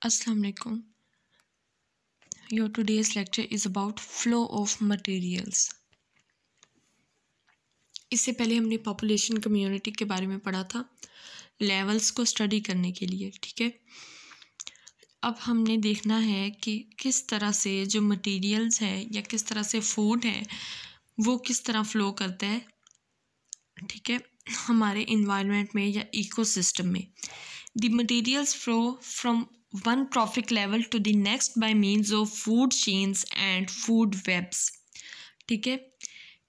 Assalamu alaikum. Your today's lecture is about flow of materials. इससे पहले हमने population community के बारे में पढ़ा था लेवल्स को स्टडी करने के लिए, ठीक है। अब हमने देखना है कि किस तरह से जो मटेरियल्स है या किस तरह से फूड है वो किस तरह फ़्लो करता है, ठीक है, हमारे इन्वायरमेंट में या इकोसिस्टम में। The materials flow from one trophic level to the next by means of food chains and food webs, ठीक है।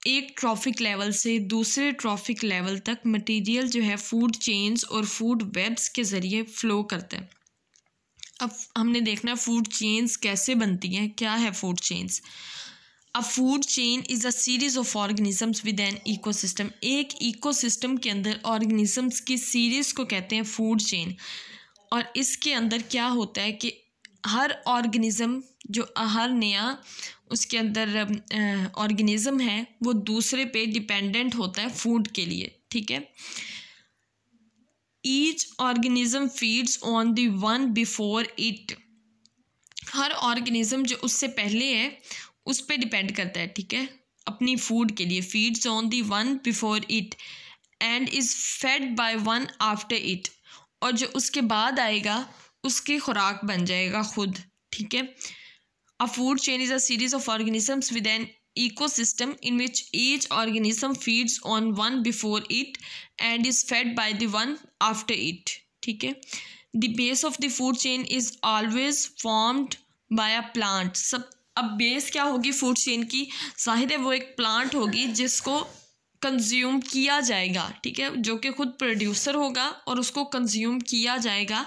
एक ट्रॉफिक लेवल से दूसरे ट्रॉफिक लेवल तक मटेरियल जो है फूड चेन्स और फूड वेब्स के ज़रिए फ़्लो करता है। अब हमने देखना है फूड चेन्स कैसे बनती हैं, क्या है food chains. A food chain is a series of organisms with an ecosystem. एक इकोसिस्टम के अंदर ऑर्गेनिजम्स की सीरीज़ को कहते हैं फूड चेन। और इसके अंदर क्या होता है कि हर ऑर्गेनिज़म जो हर नया उसके अंदर ऑर्गेनिज़म है वो दूसरे पे डिपेंडेंट होता है फूड के लिए, ठीक है। Each organism feeds on the one before it. Her organism जो उससे पहले है उस पे डिपेंड करता है, ठीक है, अपनी फूड के लिए। Feeds on the one before it and is fed by one after it. और जो उसके बाद आएगा उसकी खुराक बन जाएगा खुद, ठीक है। A food chain is a series of organisms with an ecosystem in which each organism feeds on one before it and is fed by the one after it, ठीक है। The base of the food chain is always formed by a plant। सब अब base क्या होगी food chain की, जाहिर है वो एक प्लांट होगी जिसको कंज्यूम किया जाएगा, ठीक है, जो कि खुद प्रोड्यूसर होगा और उसको कंज्यूम किया जाएगा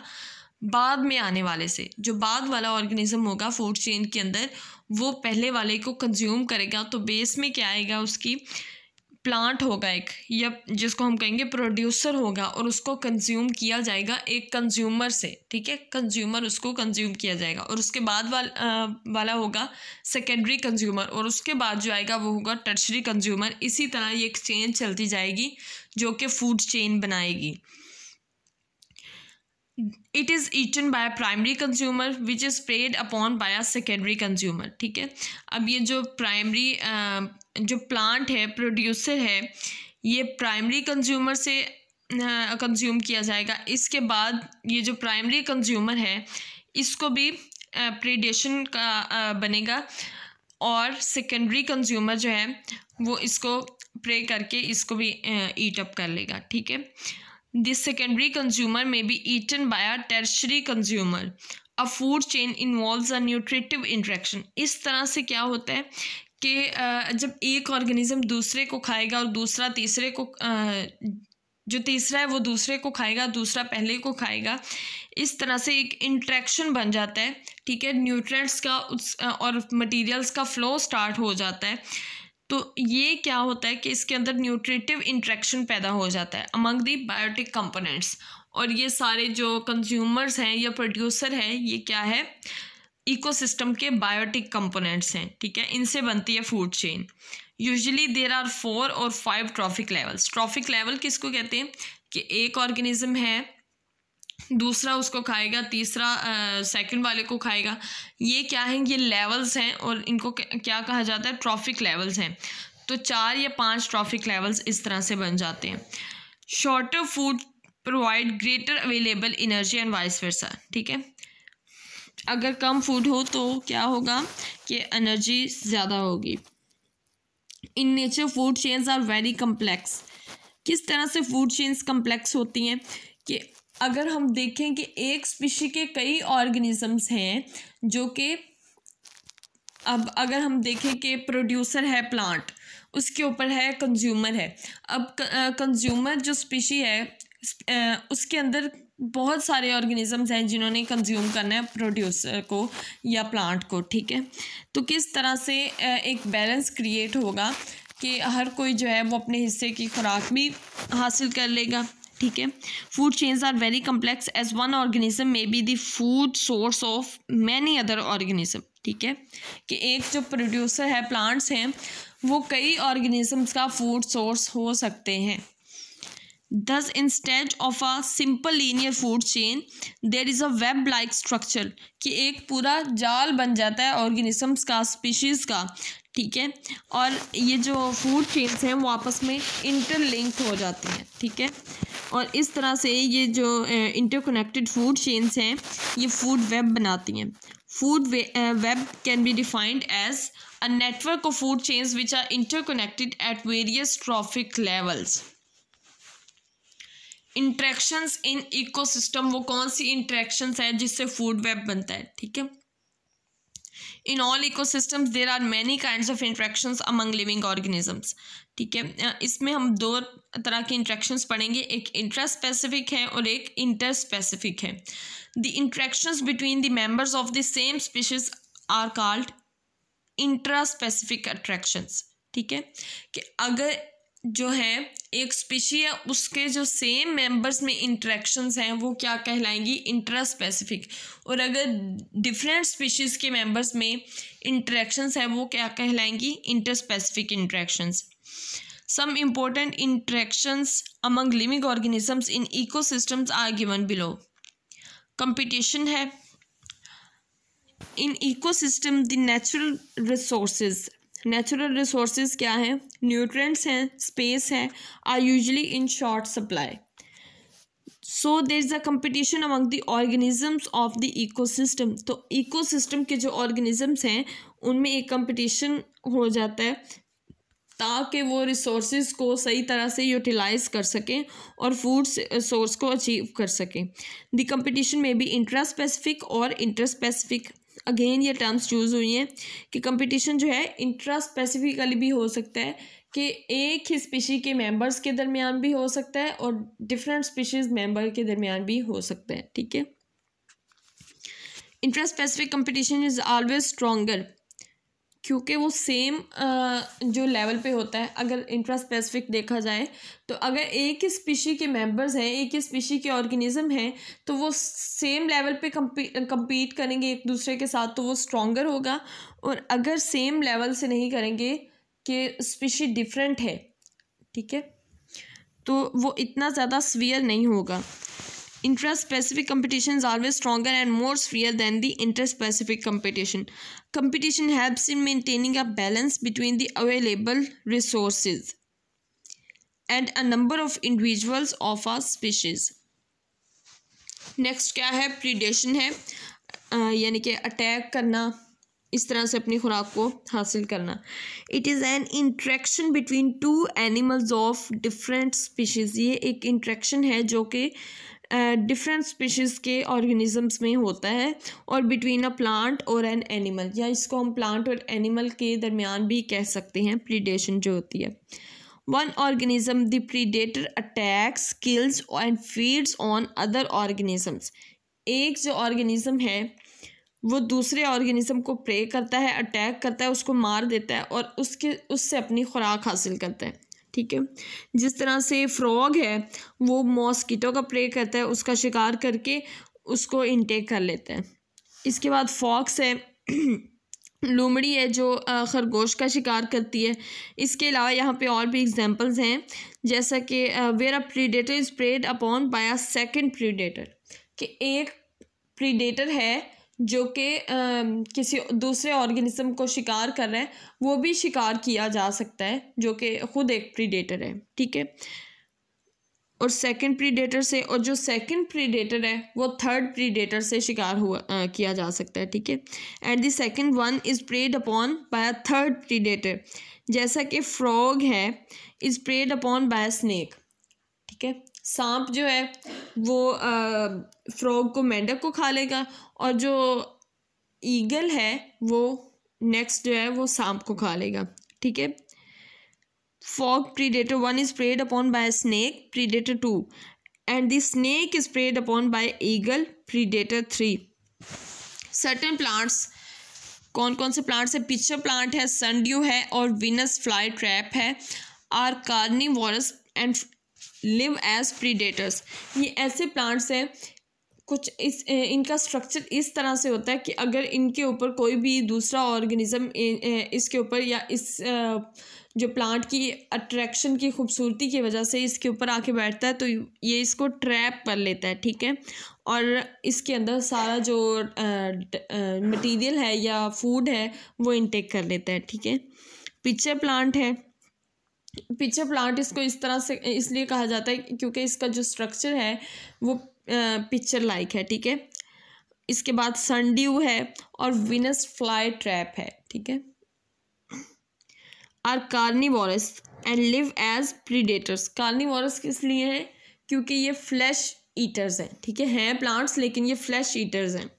बाद में आने वाले से। जो बाद वाला ऑर्गेनिज्म होगा फूड चेन के अंदर वो पहले वाले को कंज्यूम करेगा। तो बेस में क्या आएगा, उसकी प्लांट होगा एक, या जिसको हम कहेंगे प्रोड्यूसर होगा, और उसको कंज्यूम किया जाएगा एक कंज्यूमर से, ठीक है। कंज्यूमर उसको कंज्यूम किया जाएगा और उसके बाद वाला होगा सेकेंडरी कंज्यूमर, और उसके बाद जो आएगा वो होगा टर्शरी कंज्यूमर। इसी तरह ये एक चेन चलती जाएगी जो कि फूड चेन बनाएगी। It is eaten by a primary consumer which is preyed upon by a secondary consumer, ठीक है। अब ये जो प्राइमरी जो प्लांट है प्रोड्यूसर है ये प्राइमरी कंज्यूमर से कंज्यूम किया जाएगा। इसके बाद ये जो प्राइमरी कंज्यूमर है इसको भी प्रेडेशन का बनेगा, और सेकेंडरी कंज्यूमर जो है वो इसको प्रे करके इसको भी ईट अप कर लेगा, ठीक है। This secondary consumer may be eaten by a tertiary consumer. A food chain involves a nutritive interaction. इस तरह से क्या होता है कि जब एक ऑर्गेनिज्म दूसरे को खाएगा और दूसरा तीसरे को जो तीसरा है वो दूसरे को खाएगा, दूसरा पहले को खाएगा, इस तरह से एक इंट्रैक्शन बन जाता है, ठीक है। न्यूट्रिएंट्स का और मटेरियल्स का फ्लो स्टार्ट हो जाता है। तो ये क्या होता है कि इसके अंदर न्यूट्रिटिव इंट्रैक्शन पैदा हो जाता है अमंग दी बायोटिक कंपोनेंट्स। और ये सारे जो कंज्यूमर्स हैं या प्रोड्यूसर हैं ये क्या है, इकोसिस्टम के बायोटिक कंपोनेंट्स हैं, ठीक है। इनसे बनती है food chain. Usually there are 4 और 5 ट्रॉफिक लेवल्स। ट्रॉफिक लेवल किसको कहते हैं कि एक ऑर्गेनिज्म है, दूसरा उसको खाएगा, तीसरा सेकंड वाले को खाएगा। ये क्या है, ये लेवल्स हैं और इनको क्या कहा जाता है, ट्रॉफिक लेवल्स हैं। तो 4 या 5 ट्रॉफिक लेवल्स इस तरह से बन जाते हैं। Shorter food provide greater available energy and vice versa, ठीक है। अगर कम फूड हो तो क्या होगा कि एनर्जी ज़्यादा होगी। In nature food chains are very complex. किस तरह से फूड चेन्स कम्प्लेक्स होती हैं कि अगर हम देखें कि एक स्पीशी के कई ऑर्गेनिजम्स हैं जो कि अब अगर हम देखें कि प्रोड्यूसर है प्लांट, उसके ऊपर है कंज्यूमर है। अब कंज्यूमर जो स्पीशी है उसके अंदर बहुत सारे ऑर्गेनिजम्स हैं जिन्होंने कंज्यूम करना है प्रोड्यूसर को या प्लांट को, ठीक है। तो किस तरह से एक बैलेंस क्रिएट होगा कि हर कोई जो है वो अपने हिस्से की खुराक भी हासिल कर लेगा, ठीक है। Food chains are very complex as one organism may be the food source of many other organism, ठीक है, कि एक जो प्रोड्यूसर है प्लांट्स हैं वो कई ऑर्गेनिजम्स का फूड सोर्स हो सकते हैं। Thus, instead of a simple linear food chain, there is a web-like structure कि एक पूरा जाल बन जाता है ऑर्गेनिजम्स का, स्पीशीज़ का, ठीक है। और ये जो फूड चेन्स हैं वो आपस में इंटरलिंक्ड हो जाती हैं, ठीक है। और इस तरह से ये जो इंटरकनेक्टेड फूड चेन्स हैं ये फूड वेब बनाती हैं। Food web can be defined as a network of food chains which are interconnected at various trophic levels. Interactions in ecosystem, वो कौन सी interactions है जिससे food web बनता है, ठीक है। In all ecosystems there are many kinds of interactions among living organisms, ठीक है। इसमें हम दो तरह के interactions पढ़ेंगे, एक intraspecific है और एक interspecific है। The interactions between the members of the same species are called intraspecific attractions, ठीक है। कि अगर जो है एक स्पीशी है उसके जो सेम मेंबर्स में इंटरेक्शंस हैं वो क्या कहलाएंगी, इंट्रास्पेसिफिक। और अगर डिफरेंट स्पीशीज़ के मेंबर्स में इंटरेक्शंस हैं वो क्या कहलाएंगी, interspecific interactions. Some important interactions among living organisms in ecosystems are given below. Competition है in ecosystem. The natural resources क्या हैं, न्यूट्रिएंट्स हैं, स्पेस है, are usually in short supply. So there is a competition among the organisms of the ecosystem. तो ecosystem के जो organisms हैं उनमें एक कंपटीशन हो जाता है ताकि वो रिसोर्सेज को सही तरह से यूटिलाइज कर सकें और फूड सोर्स को अचीव कर सकें। द कंपटीशन में भी इंट्रास्पेसिफिक और इंटरस्पेसिफिक, अगेन ये टर्म्स चूज़ हुई हैं कि कंपटीशन जो है इंट्रास्पेसिफिकली भी हो सकता है कि एक ही स्पीशी के मेंबर्स के दरमियान भी हो सकता है और डिफरेंट स्पीशीज़ मेंबर के दरमियान भी हो सकता है, ठीक है। Intraspecific competition is always stronger क्योंकि वो सेम जो लेवल पे होता है। अगर इंट्रास्पेसिफिक देखा जाए तो अगर एक ही स्पीशी के मेंबर्स हैं, एक ही स्पीशी के ऑर्गेनिज्म हैं तो वो सेम लेवल पे compete करेंगे एक दूसरे के साथ तो वो स्ट्रॉन्गर होगा। और अगर सेम लेवल से नहीं करेंगे कि स्पीशी डिफरेंट है, ठीक है, तो वो इतना ज़्यादा सीवियर नहीं होगा। Intraspecific competition is always stronger and more severe than the interspecific competition. Competition helps in maintaining a balance between the available resources and a number of individuals of a species. Next क्या है, predation है, यानी कि attack करना, इस तरह से अपनी खुराक को हासिल करना। It is an interaction between two animals of different species. ये एक इंट्रैक्शन है जो कि डिफरेंट स्पीशीज़ के ऑर्गेनिजम्स में होता है और बिटवीन अ प्लांट और एन एनिमल, या इसको हम प्लांट और एनिमल के दरमियान भी कह सकते हैं, प्रीडेशन जो होती है। One organism the predator attacks, kills and feeds on other organisms. एक जो ऑर्गेनिज्म है वो दूसरे ऑर्गेनिज्म को प्रे करता है, अटैक करता है, उसको मार देता है और उससे अपनी खुराक हासिल करता है, ठीक है। जिस तरह से फ्रॉग है वो मॉस्किटो का प्रे करता है, उसका शिकार करके उसको इनटेक कर लेता है। इसके बाद फॉक्स है, लोमड़ी है जो खरगोश का शिकार करती है। इसके अलावा यहाँ पे और भी एग्जांपल्स हैं, जैसा कि where a predator is preyed upon by a second predator, कि एक प्रीडेटर है जो कि किसी दूसरे ऑर्गेनिज्म को शिकार कर रहा है, वो भी शिकार किया जा सकता है जो कि खुद एक प्रीडेटर है, ठीक है। और सेकंड प्रीडेटर से, और जो सेकंड प्रीडेटर है वो थर्ड प्रीडेटर से शिकार किया जा सकता है, ठीक है। And the second one is preyed upon by a third predator, जैसा कि फ्रॉग है is preyed upon by a snake, ठीक है। सांप जो है वो फ्रॉग को, मेंढक को खा लेगा, और जो ईगल है वो नेक्स्ट जो है वो सांप को खा लेगा, ठीक है। Frog predator one is preyed upon by snake predator 2 and the snake is preyed upon by eagle predator 3। Certain plants, कौन कौन से प्लांट्स है, पिक्चर प्लांट है, सनड्यू है और विनस फ्लाई ट्रैप है, are carnivorous and live as predators. ये ऐसे प्लांट्स हैं, कुछ इनका स्ट्रक्चर इस तरह से होता है कि अगर इनके ऊपर कोई भी दूसरा ऑर्गेनिज्म इसके ऊपर या इस जो प्लांट की अट्रैक्शन की खूबसूरती की वजह से इसके ऊपर आके बैठता है, तो ये इसको ट्रैप कर लेता है, ठीक है, और इसके अंदर सारा जो मटेरियल है या फूड है वो इनटेक कर लेता है, ठीक है। पिक्चर प्लांट है। पिक्चर प्लांट इसको इस तरह से इसलिए कहा जाता है क्योंकि इसका जो स्ट्रक्चर है वो पिक्चर लाइक है, ठीक है। इसके बाद सनड्यू है और विनस फ्लाई ट्रैप है, ठीक है। Are carnivorous and live as predators. Carnivorous किस लिए है? क्योंकि ये फ्लैश ईटर्स हैं, ठीक है, हैं प्लांट्स लेकिन ये फ्लैश ईटर्स हैं।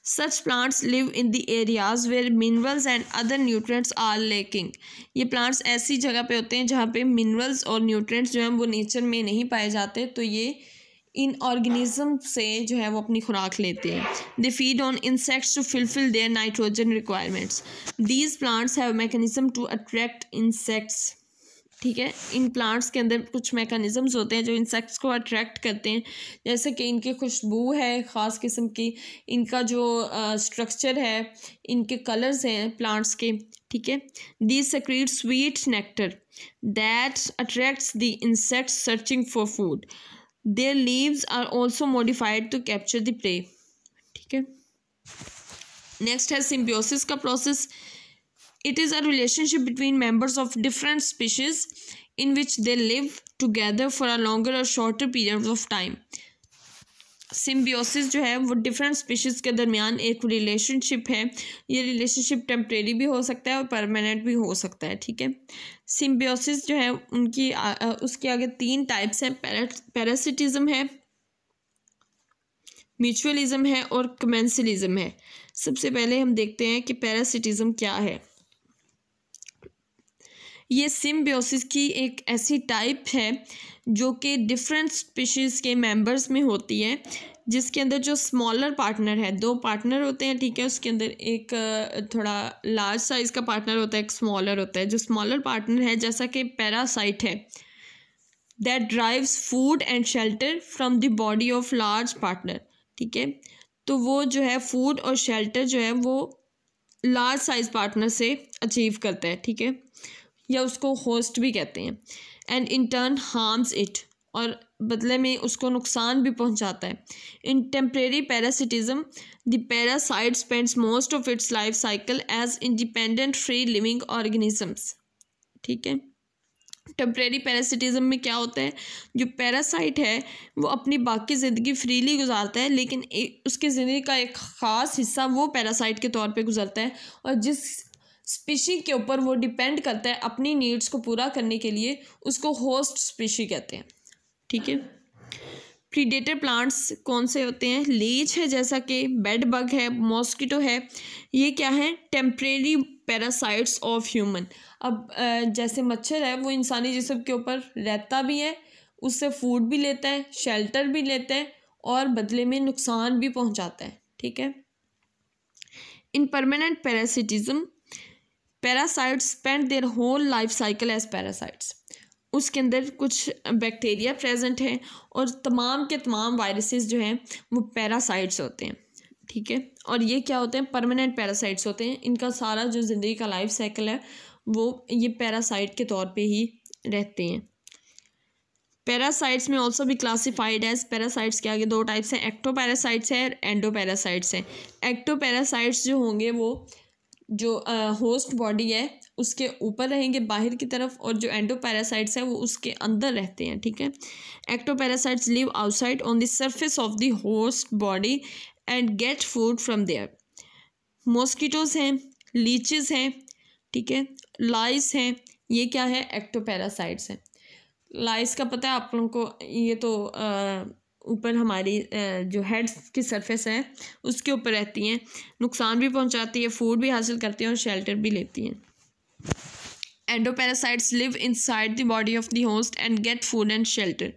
Such plants live in the areas where minerals and other nutrients are lacking. ये प्लांट्स ऐसी जगह पे होते हैं जहाँ पे मिनरल्स और न्यूट्रिएंट्स जो हैं वो नेचर में नहीं पाए जाते, तो ये इन ऑर्गेनिज्म से जो है वो अपनी खुराक लेते हैं। They feed on insects to fulfil their nitrogen requirements. These plants have mechanism to attract insects, ठीक है। इन प्लांट्स के अंदर कुछ मैकेनिज़म्स होते हैं जो इंसेक्ट्स को अट्रैक्ट करते हैं, जैसे कि इनकी खुशबू है ख़ास किस्म की, इनका जो स्ट्रक्चर है, इनके कलर्स हैं प्लांट्स के, ठीक है। These secrete sweet nectar that attracts the insects searching for food. Their leaves are also modified to capture the prey, ठीक है। नेक्स्ट है सिम्बियोसिस का process. It is a relationship between members of different species in which they live together for a longer or shorter periods of time. Symbiosis जो है वो different species के दरमियान एक रिलेशनशिप है। ये रिलेशनशिप टेम्परेरी भी हो सकता है और परमानेंट भी हो सकता है, ठीक है। सिम्बियोसिस जो है उनकी उसके आगे 3 टाइप्स हैं। पैरासिटिज्म है, म्यूचुअलिज्म है और कमेंसलिज्म है। सबसे पहले हम देखते हैं कि पैरासिटिज्म क्या है। ये सिम्बियोसिस की एक ऐसी टाइप है जो कि डिफरेंट स्पीशीज़ के मेंबर्स में होती है, जिसके अंदर जो स्मॉलर पार्टनर है, 2 पार्टनर होते हैं, ठीक है, उसके अंदर एक थोड़ा लार्ज साइज़ का पार्टनर होता है, एक स्मॉलर होता है। जो स्मॉलर पार्टनर है जैसा कि पैरासाइट है, that drives food and shelter from the body of large partner, ठीक है। तो वो जो है फूड और शेल्टर जो है वो लार्ज साइज़ पार्टनर से अचीव करता है, ठीक है, या उसको होस्ट भी कहते हैं। And in turn harms it, और बदले में उसको नुकसान भी पहुंचाता है। In temporary parasitism the parasite spends most of its life cycle as independent free living organisms, ठीक है। टेम्परेरी पैरासिटिज्म में क्या होता है, जो पैरासाइट है वो अपनी बाकी ज़िंदगी फ्रीली गुजारता है, लेकिन उसकी ज़िंदगी का एक ख़ास हिस्सा वो पैरासाइट के तौर पे गुजरता है, और जिस स्पीशी के ऊपर वो डिपेंड करता है अपनी नीड्स को पूरा करने के लिए, उसको होस्ट स्पीशी कहते हैं, ठीक है। प्रीडेटर प्लांट्स कौन से होते हैं? लीच है, जैसा कि बेड बग है, मॉस्किटो है। ये क्या है? Temporary parasites of human. अब जैसे मच्छर है वो इंसानी जिस्म के ऊपर रहता भी है, उससे फूड भी लेता है, शेल्टर भी लेता है और बदले में नुकसान भी पहुंचाता है, ठीक है। In permanent parasitism parasites spend their whole life cycle as parasites. उसके अंदर कुछ बैक्टीरिया प्रेजेंट हैं और तमाम के तमाम वायरसेस जो हैं वो पैरासाइट्स होते हैं, ठीक है। और ये क्या होते हैं? परमानेंट पैरासाइट्स होते हैं। इनका सारा जो ज़िंदगी का लाइफ साइकिल है वो ये पैरासाइट के तौर पे ही रहते हैं। पैरासाइट्स में ऑल्सो भी क्लासिफाइड एज, पैरासाइट्स के आगे 2 टाइप्स हैं, एक्टोपैरासाइट्स है और एंडोपैरासाइट्स हैं। एक्टोपैरासाइट्स जो होंगे वो जो होस्ट बॉडी है उसके ऊपर रहेंगे बाहर की तरफ, और जो एंडोपैरासाइट्स है वो उसके अंदर रहते हैं, ठीक है। Ectoparasites live outside on the surface of the host body and get food from there. Mosquitoes हैं, लीचेस हैं, ठीक है, लाइस हैं। ये क्या है? एक्टोपैरासाइट्स हैं। लाइस का पता है आप लोगों को, ये तो ऊपर हमारी जो हेड की सरफेस है उसके ऊपर रहती हैं, नुकसान भी पहुंचाती है, फूड भी हासिल करती हैं और शेल्टर भी लेती हैं। Endoparasites live inside the body of the host and get food and shelter,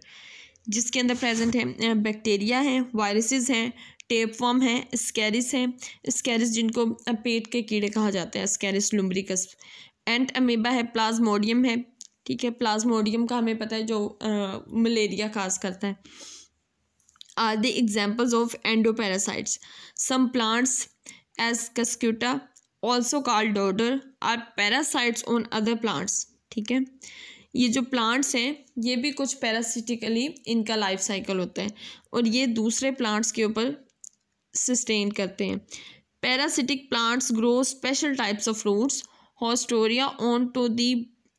जिसके अंदर प्रेजेंट है बैक्टीरिया हैं, वायरसेस हैं, टेपवर्म है, स्कैरिस है, स्कैरिस जिनको पेट के कीड़े कहा जाता है, स्कैरिस लुम्ब्रिकस। एंड अमीबा है, प्लाज्मोडियम है, ठीक है। प्लाज्मोडियम का हमें पता है जो मलेरिया काज करता है। Are the examples of endoparasites. Some plants as Cuscuta also called dodder are parasites on other plants. ठीक है, ये जो प्लांट्स हैं ये भी कुछ पैरासिटिकली इनका लाइफ साइकिल होता है और ये दूसरे प्लांट्स के ऊपर सस्टेन करते हैं। Parasitic plants grow special types of fruits haustoria on to the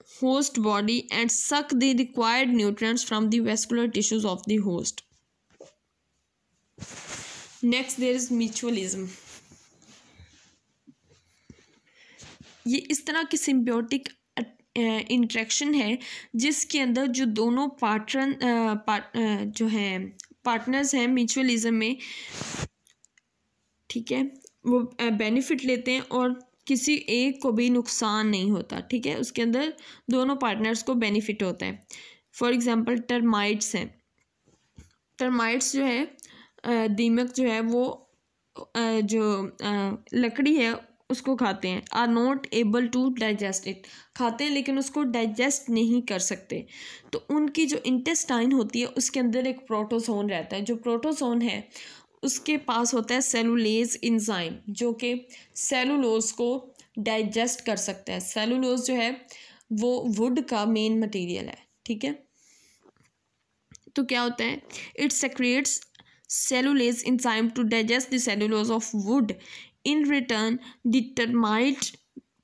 host body and suck the required nutrients from the vascular tissues of the host. Next there is mutualism. ये इस तरह की symbiotic interaction है जिसके अंदर जो दोनों जो हैं पार्टनर्स हैं म्यूचुअलिज्म में, ठीक है, वो बेनिफिट लेते हैं और किसी एक को भी नुकसान नहीं होता। ठीक है, उसके अंदर दोनों पार्टनर्स को बेनिफिट होता है। फॉर एग्जांपल टर्माइट्स हैं। टर्माइट्स जो है दीमक जो है वो जो लकड़ी है उसको खाते हैं। Are not able to digest it, खाते हैं लेकिन उसको डाइजेस्ट नहीं कर सकते। तो उनकी जो इंटेस्टाइन होती है उसके अंदर एक प्रोटोजोन रहता है। जो प्रोटोजोन है उसके पास होता है सेलुलेज एंजाइम जो कि सेलुलोज को डाइजेस्ट कर सकता है। सेलुलोज जो है वो वुड का मेन मटेरियल है। ठीक है, तो क्या होता है, it secretes cellulase enzyme to digest the cellulose of wood. In return the termite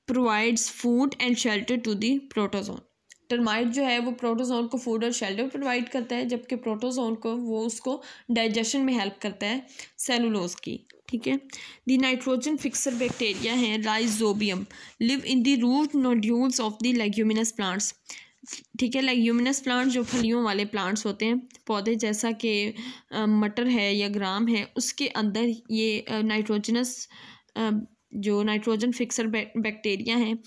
provides food and shelter to the protozoan. Termite जो है वो प्रोटोजोन को फूड और शेल्टर प्रोवाइड करता है, जबकि प्रोटोजोन को वो उसको डाइजेशन में हेल्प करता है सेलुलोज की। ठीक है, द नाइट्रोजन फिक्सर बैक्टीरिया हैं Rhizobium live in the root nodules of the leguminous plants. ठीक है, लेग्यूमिनस प्लांट जो फलियों वाले प्लांट्स होते हैं, पौधे जैसा कि मटर है या ग्राम है, उसके अंदर ये नाइट्रोजनस जो नाइट्रोजन फिक्सर बैक्टीरिया हैं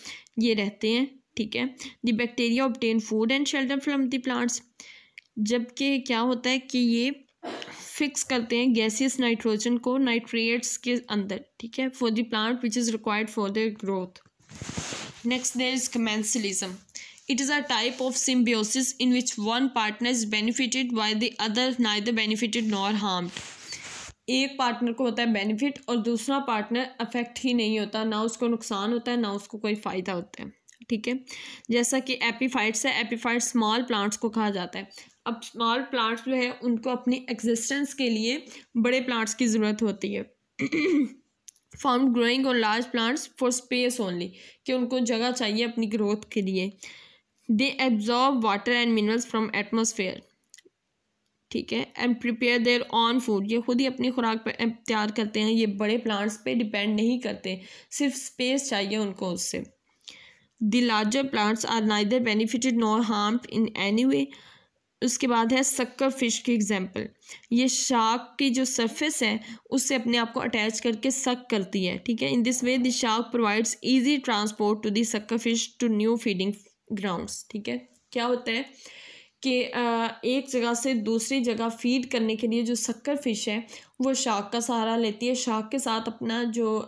ये रहते हैं। ठीक है, the bacteria obtain food and shelter from the plants. जबकि क्या होता है कि ये फिक्स करते हैं गैसियस नाइट्रोजन को नाइट्रेट्स के अंदर। ठीक है, for the plant which is required for their growth. Next there is commensalism. It is a type of symbiosis in which one partner is benefited while the other neither benefited nor harmed. एक partner को होता है benefit और दूसरा partner affect ही नहीं होता, ना उसको नुकसान होता है ना उसको कोई फ़ायदा होता है। ठीक है, जैसा कि एपीफाइट्स है, एपीफाइट स्मॉल प्लांट्स को कहा जाता है। अब स्मॉल प्लांट्स जो है उनको अपनी एग्जिस्टेंस के लिए बड़े प्लांट्स की ज़रूरत होती है। Found growing on large plants for space only, कि उनको जगह चाहिए अपनी ग्रोथ के लिए। They absorb water and minerals from atmosphere. ठीक है, and prepare their on food, ये खुद ही अपनी खुराक तैयार करते हैं। ये बड़े प्लांट्स पे डिपेंड नहीं करते, सिर्फ स्पेस चाहिए उनको उससे। The larger plants are neither benefited nor harmed in any way. उसके बाद है सक्कर फिश की एग्जांपल। ये शार्क की जो सरफेस है उससे अपने आप को अटैच करके सक करती है। ठीक है, in this way the shark provides easy transport to the sucker fish to new feeding grounds. ठीक है, क्या होता है कि एक जगह से दूसरी जगह फीड करने के लिए जो सक्कर फिश है वो शार्क का सहारा लेती है, शार्क के साथ अपना जो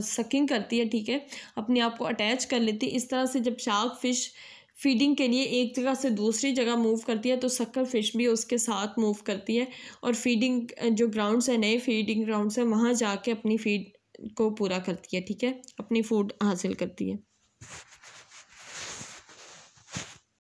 सकिंग करती है। ठीक है, अपने आप को अटैच कर लेती है। इस तरह से जब शार्क फिश फीडिंग के लिए एक जगह से दूसरी जगह मूव करती है तो सक्कर फिश भी उसके साथ मूव करती है और फीडिंग जो ग्राउंड्स है, नए फीडिंग ग्राउंड्स है, वहाँ जाके अपनी फीड को पूरा करती है। ठीक है, अपनी फूड हासिल करती है।